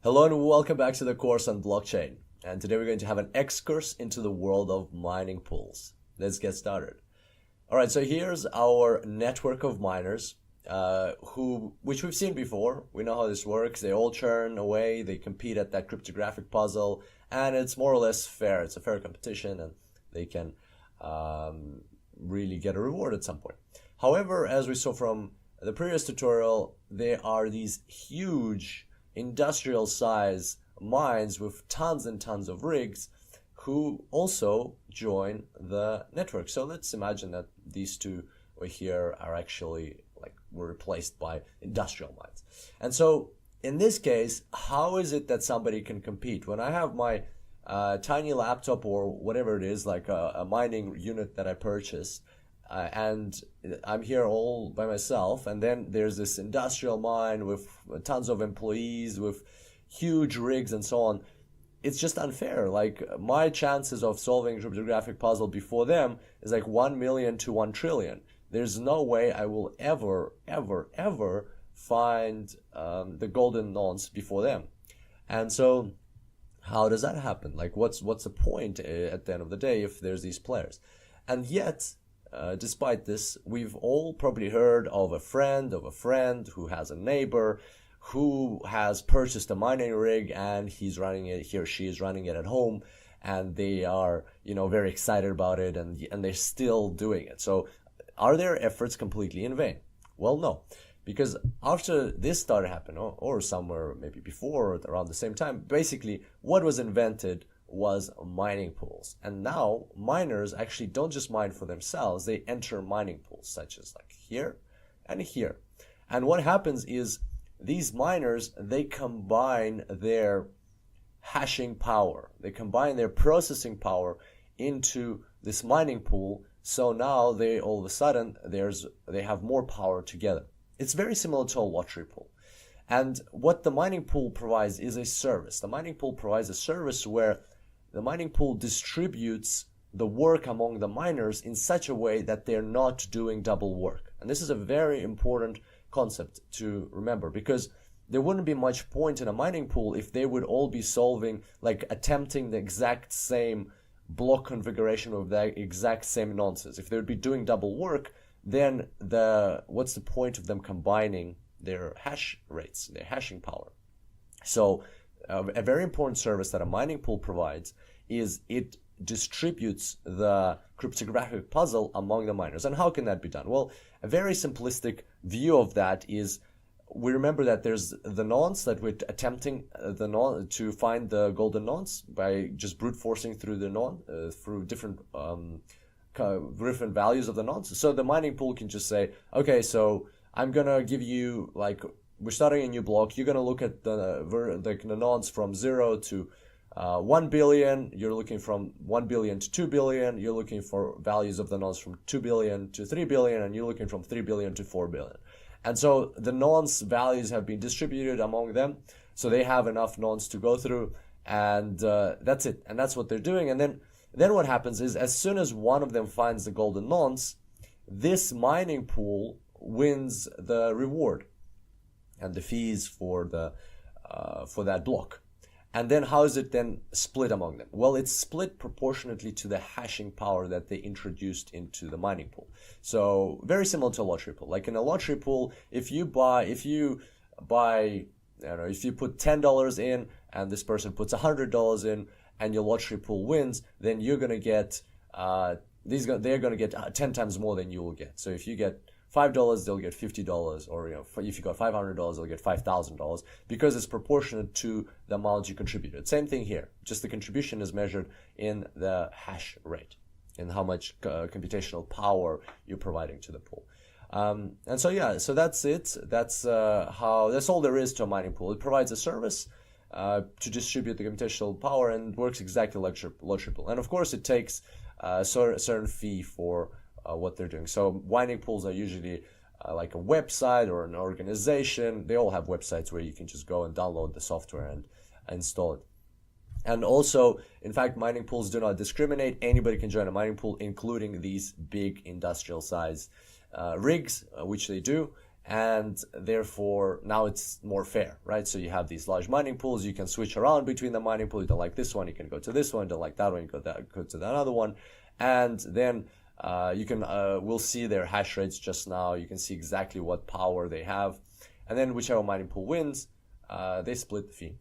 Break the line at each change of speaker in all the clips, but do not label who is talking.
Hello and welcome back to the course on blockchain. And today we're going to have an excurse into the world of mining pools. Let's get started. All right, so here's our network of miners, which we've seen before. We know how this works. They all churn away. They compete at that cryptographic puzzle, and it's more or less fair. It's a fair competition, and they can really get a reward at some point. However, as we saw from the previous tutorial, there are these huge industrial size mines with tons and tons of rigs who also join the network. So let's imagine that these two over here are actually were replaced by industrial mines. And so in this case, how is it that somebody can compete? When I have my tiny laptop or whatever it is, like a mining unit that I purchased, and I'm here all by myself, and then there's this industrial mine with tons of employees, with huge rigs and so on. It's just unfair. Like, my chances of solving a cryptographic puzzle before them is like 1 million to 1 trillion. There's no way I will ever find the golden nonce before them. And so how does that happen? Like, what's the point at the end of the day if there's these players? And yet, despite this, we've all probably heard of a friend who has a neighbor who has purchased a mining rig, and he or she is running it at home, and they are, very excited about it, and they're still doing it. So are their efforts completely in vain? Well, no, because after this started happening, or somewhere maybe before, or around the same time, basically what was invented was mining pools. And now miners actually don't just mine for themselves, they enter mining pools such as like here and here. And what happens is these miners, they combine their hashing power, they combine their processing power into this mining pool. So now they all of a sudden they have more power together. It's very similar to a lottery pool. And what the mining pool provides is a service. The mining pool provides a service where the mining pool distributes the work among the miners in such a way that they're not doing double work. And this is a very important concept to remember, because there wouldn't be much point in a mining pool if they would all be attempting the exact same block configuration with the exact same nonces. If they would be doing double work, then what's the point of them combining their hash rates, their hashing power? So a very important service that a mining pool provides is it distributes the cryptographic puzzle among the miners. And how can that be done? Well, a very simplistic view of that is, we remember that there's the nonce that we're attempting to find the golden nonce by just brute forcing through the through different values of the nonce. So the mining pool can just say, okay, so I'm gonna give you, we're starting a new block. You're gonna look at the nonce from 0 to 1 billion. You're looking from 1 billion to 2 billion. You're looking for values of the nonce from 2 billion to 3 billion, and you're looking from 3 billion to 4 billion. And so the nonce values have been distributed among them, so they have enough nonce to go through, and that's it. And that's what they're doing. And then what happens is, as soon as one of them finds the golden nonce, this mining pool wins the reward and the fees for that block. And then how is it then split among them? Well, it's split proportionately to the hashing power that they introduced into the mining pool. So very similar to a lottery pool. Like in a lottery pool, if you put $10 in and this person puts $100 in and your lottery pool wins, then you're gonna get they're gonna get 10 times more than you will get. So if you get $5, they'll get $50, or if you got $500, they'll get $5,000, because it's proportionate to the amount you contributed. Same thing here, just the contribution is measured in the hash rate, in how much computational power you're providing to the pool. And so so that's it. That's all there is to a mining pool. It provides a service to distribute the computational power, and works exactly like lottery pool. And of course, it takes a certain fee for what they're doing. So mining pools are usually like a website or an organization. They all have websites where you can just go and download the software and install it. And also, in fact, mining pools do not discriminate. Anybody can join a mining pool, including these big industrial size rigs, which they do. and therefore now it's more fair, right? So you have these large mining pools, you can switch around between the mining pool. You don't like this one, you can go to this one. You don't like that one, you go to the other one. And then you can we'll see their hash rates just now. You can see exactly what power they have, and then whichever mining pool wins, they split the fee.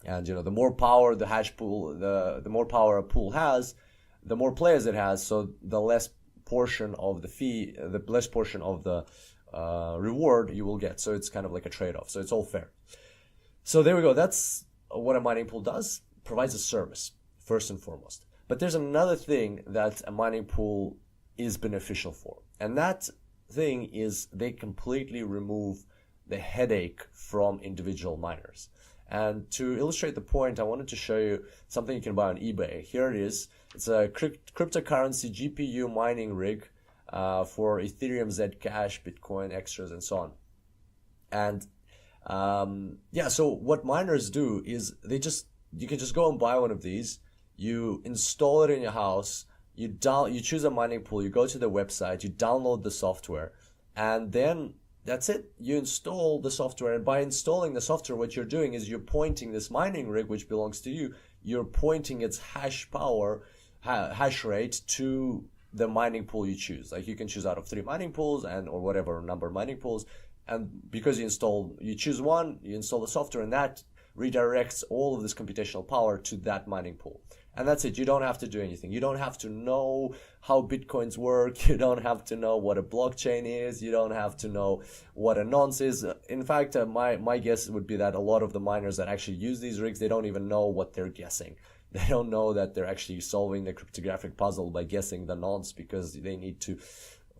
And the more power the hash pool, the more power a pool has, the more players it has, so the less portion of the fee, the less portion of the reward you will get. So it's kind of like a trade-off. So it's all fair. So there we go. That's what a mining pool does. Provides a service, first and foremost. But there's another thing that a mining pool is beneficial for. And that thing is they completely remove the headache from individual miners. And to illustrate the point, I wanted to show you something you can buy on eBay. Here it is. It's a cryptocurrency GPU mining rig for Ethereum, Zcash, Bitcoin, extras, and so on. And so what miners do is you can just go and buy one of these. You install it in your house. You choose a mining pool. You go to the website. You download the software, and then that's it. You install the software, and by installing the software, what you're doing is you're pointing this mining rig, which belongs to you. You're pointing its hash rate to the mining pool you choose. Like you can choose out of 3 mining pools or whatever number of mining pools. And because you choose one, you install the software, and that redirects all of this computational power to that mining pool. And that's it. You don't have to do anything. You don't have to know how Bitcoins work. You don't have to know what a blockchain is. You don't have to know what a nonce is. In fact, my guess would be that a lot of the miners that actually use these rigs, they don't even know what they're guessing. They don't know that they're actually solving the cryptographic puzzle by guessing the nonce, because they need to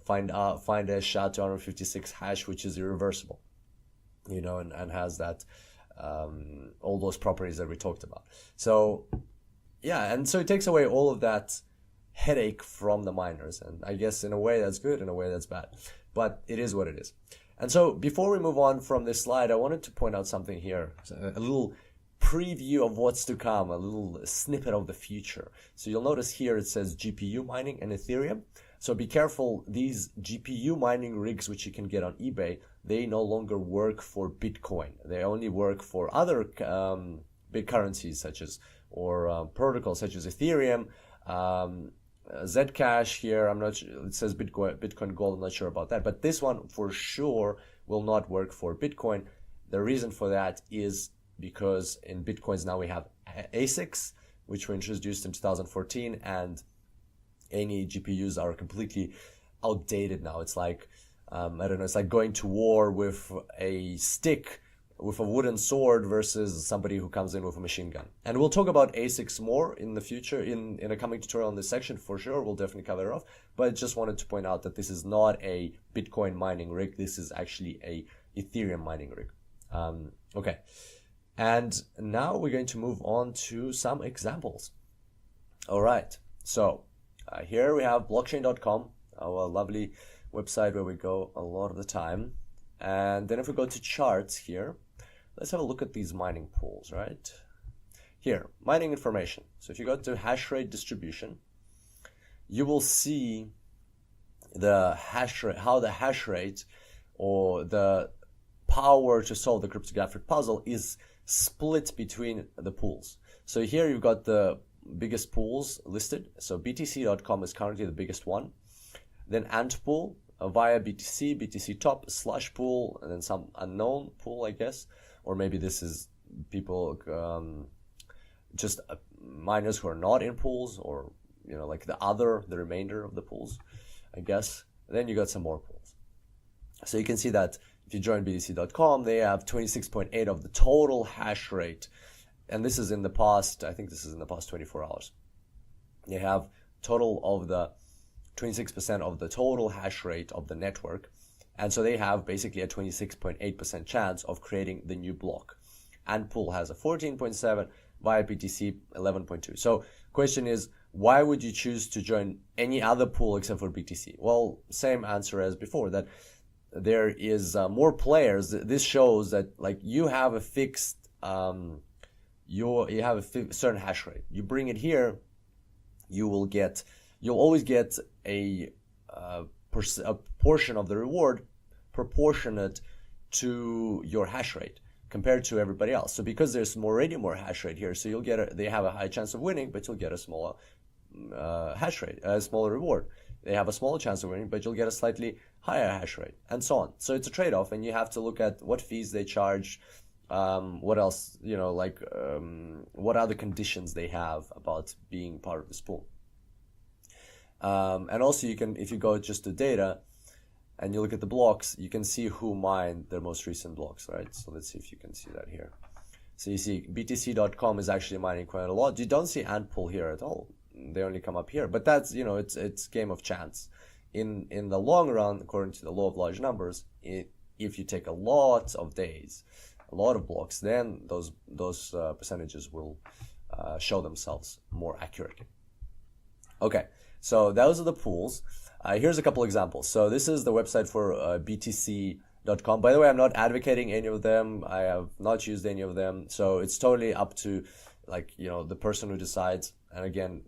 find a SHA-256 hash, which is irreversible, and has that all those properties that we talked about. So yeah, and so it takes away all of that headache from the miners, and I guess in a way that's good, in a way that's bad, but it is what it is. And so before we move on from this slide, I wanted to point out something here, a little preview of what's to come, a little snippet of the future. So you'll notice here it says GPU mining and Ethereum. So be careful, these GPU mining rigs, which you can get on eBay, they no longer work for Bitcoin. They only work for other big currencies or protocols such as Ethereum, Zcash here. I'm not sure, it says Bitcoin Gold. I'm not sure about that, but this one for sure will not work for Bitcoin. The reason for that is because in Bitcoins now we have ASICs, which were introduced in 2014, and any GPUs are completely outdated now. It's like, I don't know, it's like going to war with a stick, with a wooden sword, versus somebody who comes in with a machine gun. And we'll talk about ASICs more in the future, in a coming tutorial in this section for sure. We'll definitely cover it off. But I just wanted to point out that this is not a Bitcoin mining rig. This is actually a Ethereum mining rig. Okay. And now we're going to move on to some examples. All right. So here we have blockchain.com, our lovely website where we go a lot of the time. And then if we go to charts here, let's have a look at these mining pools, right? Here, mining information. So if you go to hash rate distribution, you will see the hash rate, how the hash rate or the power to solve the cryptographic puzzle is split between the pools. So here you've got the biggest pools listed. So BTC.com is currently the biggest one. Then Antpool via BTC, BTC Top, Slush Pool, and then some unknown pool, I guess. Or maybe this is people, just miners who are not in pools, or, like the remainder of the pools, I guess. And then you got some more pools. So you can see that if you join BTC.com, they have 26.8 of the total hash rate. And this is in the past, I think this is in the past 24 hours. They have total of the 26% of the total hash rate of the network. And so they have basically a 26.8% chance of creating the new block. Antpool has a 14.7, via BTC 11.2. So question is, why would you choose to join any other pool except for BTC? Well, same answer as before, that there is more players. This shows that you have a fixed, you have a certain hash rate. You bring it here, you'll always get a portion of the reward proportionate to your hash rate compared to everybody else. So because there's already more hash rate here, so you'll get they have a high chance of winning, but you'll get a smaller hash rate, a smaller reward. They have a smaller chance of winning, but you'll get a slightly higher hash rate, and so on. So it's a trade-off, and you have to look at what fees they charge, what else, what other conditions they have about being part of this pool. And also you can, if you go just to data and you look at the blocks, you can see who mined their most recent blocks, right? So let's see if you can see that here. So you see btc.com is actually mining quite a lot. You don't see Antpool here at all. They only come up here, but that's, it's game of chance. In the long run, according to the law of large numbers, if you take a lot of days, a lot of blocks, then those percentages will show themselves more accurately. Okay, so those are the pools. Here's a couple examples. So this is the website for btc.com. By the way, I'm not advocating any of them. I have not used any of them. So it's totally up to the person who decides. And again,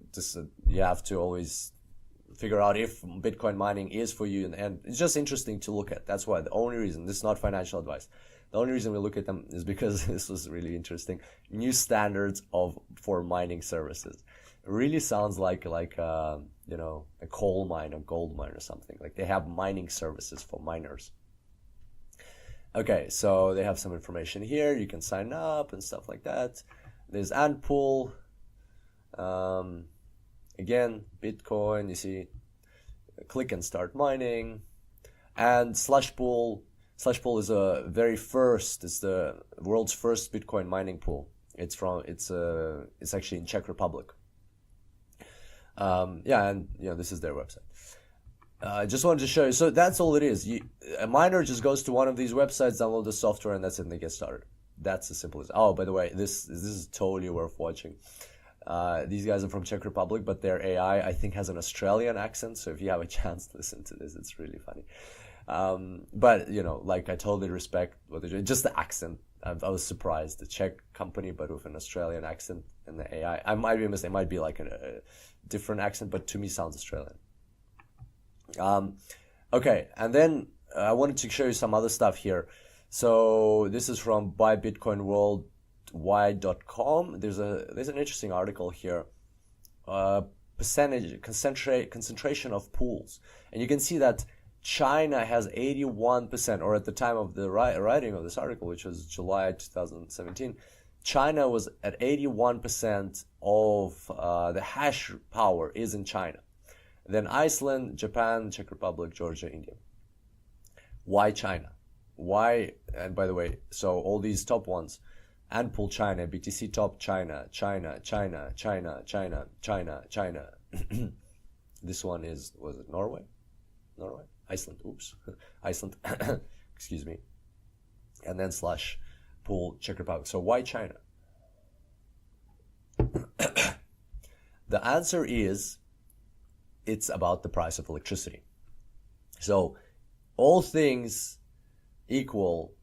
you have to always figure out if Bitcoin mining is for you. And it's just interesting to look at. That's why the only reason, this is not financial advice. The only reason we look at them is because this was really interesting. New standards for mining services. It really sounds like a coal mine or gold mine or something. Like they have mining services for miners. Okay, so they have some information here. You can sign up and stuff like that. There's Antpool. Again, Bitcoin. You see, click and start mining. And Slatecube. Slatecube is it's the world's first Bitcoin mining pool. It's actually in Czech Republic. This is their website. I just wanted to show you. So that's all it is. A miner just goes to one of these websites, download the software, and that's it, and they get started. That's as simple as. Oh, by the way, this is totally worth watching. These guys are from Czech Republic, but their AI, I think, has an Australian accent. So if you have a chance to listen to this, it's really funny. But I totally respect what they're doing. Just the accent. I was surprised. The Czech company, but with an Australian accent, and the AI. I might be mistaken. It might be like a different accent, but to me sounds Australian. Okay, and then I wanted to show you some other stuff here. So this is from buybitcoinworldwide.com. There's an interesting article here. Concentration of pools, and you can see that China has 81%, or at the time of the writing of this article, which was July 2017, China was at 81% of the hash power is in China. Then Iceland, Japan, Czech Republic, Georgia, India. Why China? Why? And by the way, so all these top ones, Antpool China, BTC top China, China, China, China, China, China, China. This one was it Norway? Norway? Iceland, oops. Iceland, excuse me. And then / pool Czech Republic. So why China? The answer is, it's about the price of electricity. So all things equal,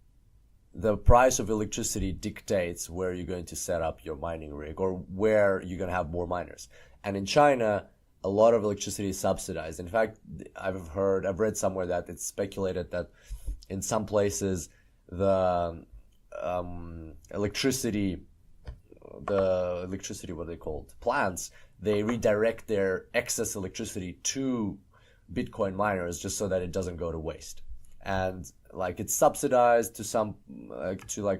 the price of electricity dictates where you're going to set up your mining rig or where you're going to have more miners. And in China, a lot of electricity is subsidized. In fact, I've read somewhere that it's speculated that in some places the electricity, what they called, plants, they redirect their excess electricity to Bitcoin miners just so that it doesn't go to waste. And it's subsidized to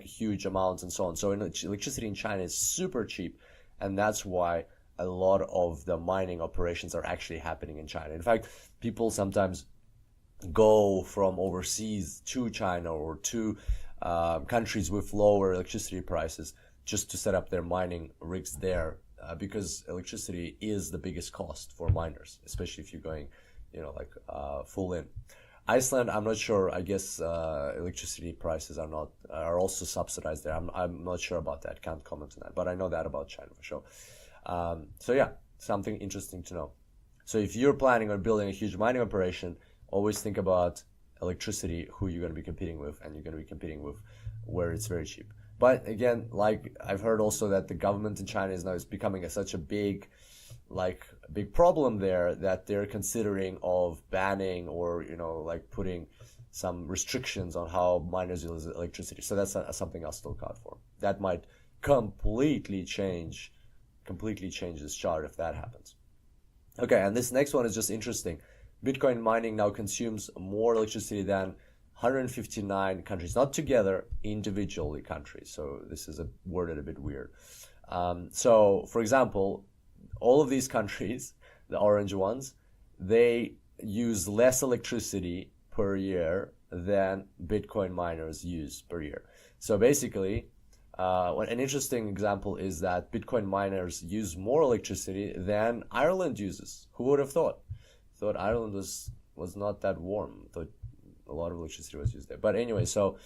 huge amounts and so on. So electricity in China is super cheap, and that's why a lot of the mining operations are actually happening in China. In fact, people sometimes go from overseas to China or to countries with lower electricity prices just to set up their mining rigs there, because electricity is the biggest cost for miners, especially if you're going, full in. Iceland, I'm not sure. I guess electricity prices are also subsidized there. I'm not sure about that. Can't comment on that, but I know that about China for sure. So yeah, something interesting to know. So if you're planning on building a huge mining operation, always think about electricity, who you're going to be competing with, and you're going to be competing with where it's very cheap. But again, I've heard also that the government in China is becoming such a big problem there that they're considering of banning or putting some restrictions on how miners use electricity. So that's something else to look out for. That might completely change this chart if that happens. Okay, and this next one is just interesting. Bitcoin mining now consumes more electricity than 159 countries, not together, individually countries. So this is worded a bit weird. So, for example, all of these countries, the orange ones, they use less electricity per year than Bitcoin miners use per year. So basically, an interesting example is that Bitcoin miners use more electricity than Ireland uses. Who would have thought? Thought Ireland was not that warm. Thought a lot of electricity was used there. But anyway, so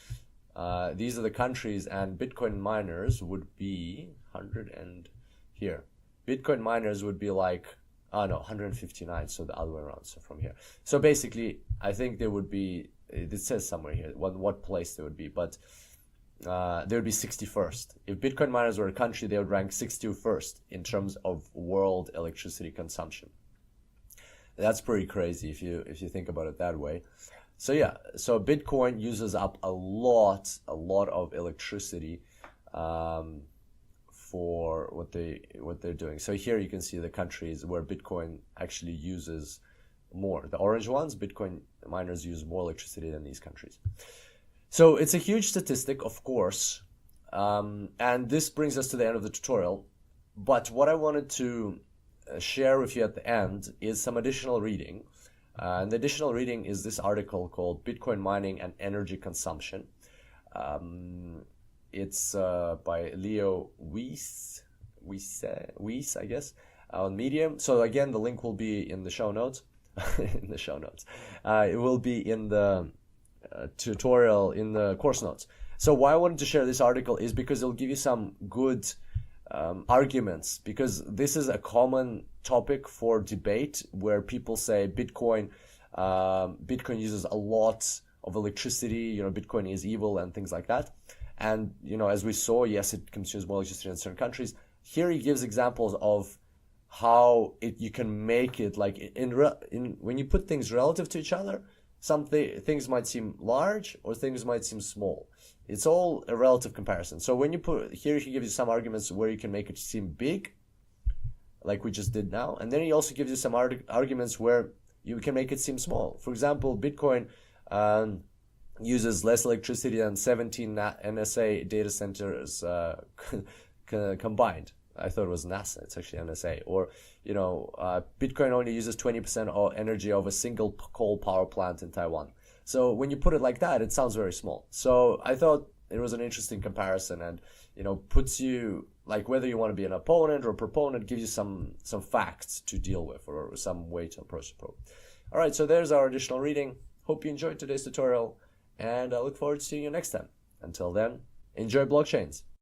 these are the countries, and Bitcoin miners would be 100 and here. Bitcoin miners would be like, 159, so the other way around, so from here. So basically, I think there would be, it says somewhere here, what place they would be, but they would be 61st. If Bitcoin miners were a country, they would rank 61st in terms of world electricity consumption. That's pretty crazy if you think about it that way. So yeah, so Bitcoin uses up a lot of electricity for what they're doing. So here you can see the countries where Bitcoin actually uses more. The orange ones, Bitcoin miners use more electricity than these countries. So it's a huge statistic, of course, and this brings us to the end of the tutorial. But what I wanted to share with you at the end is some additional reading. And the additional reading is this article called Bitcoin Mining and Energy Consumption. It's by Leo Weiss, I guess, on Medium. So again, the link will be in the show notes. In the show notes. It will be in the tutorial, in the course notes. So why I wanted to share this article is because it'll give you some good arguments, because this is a common topic for debate where people say Bitcoin uses a lot of electricity, Bitcoin is evil and things like that. And, as we saw, yes, it consumes more electricity in certain countries. Here he gives examples of how you can make it, like when you put things relative to each other, things might seem large or things might seem small. It's all a relative comparison. So when you here, he gives you some arguments where you can make it seem big, like we just did now. And then he also gives you some arguments where you can make it seem small. For example, Bitcoin uses less electricity than 17 NSA data centers combined. I thought it was NASA. It's actually NSA. Or, Bitcoin only uses 20% of energy of a single coal power plant in Taiwan. So when you put it like that, it sounds very small. So I thought it was an interesting comparison, and, puts you, like, whether you want to be an opponent or a proponent, gives you some facts to deal with or some way to approach the probe. All right, so there's our additional reading. Hope you enjoyed today's tutorial, and I look forward to seeing you next time. Until then, enjoy blockchains.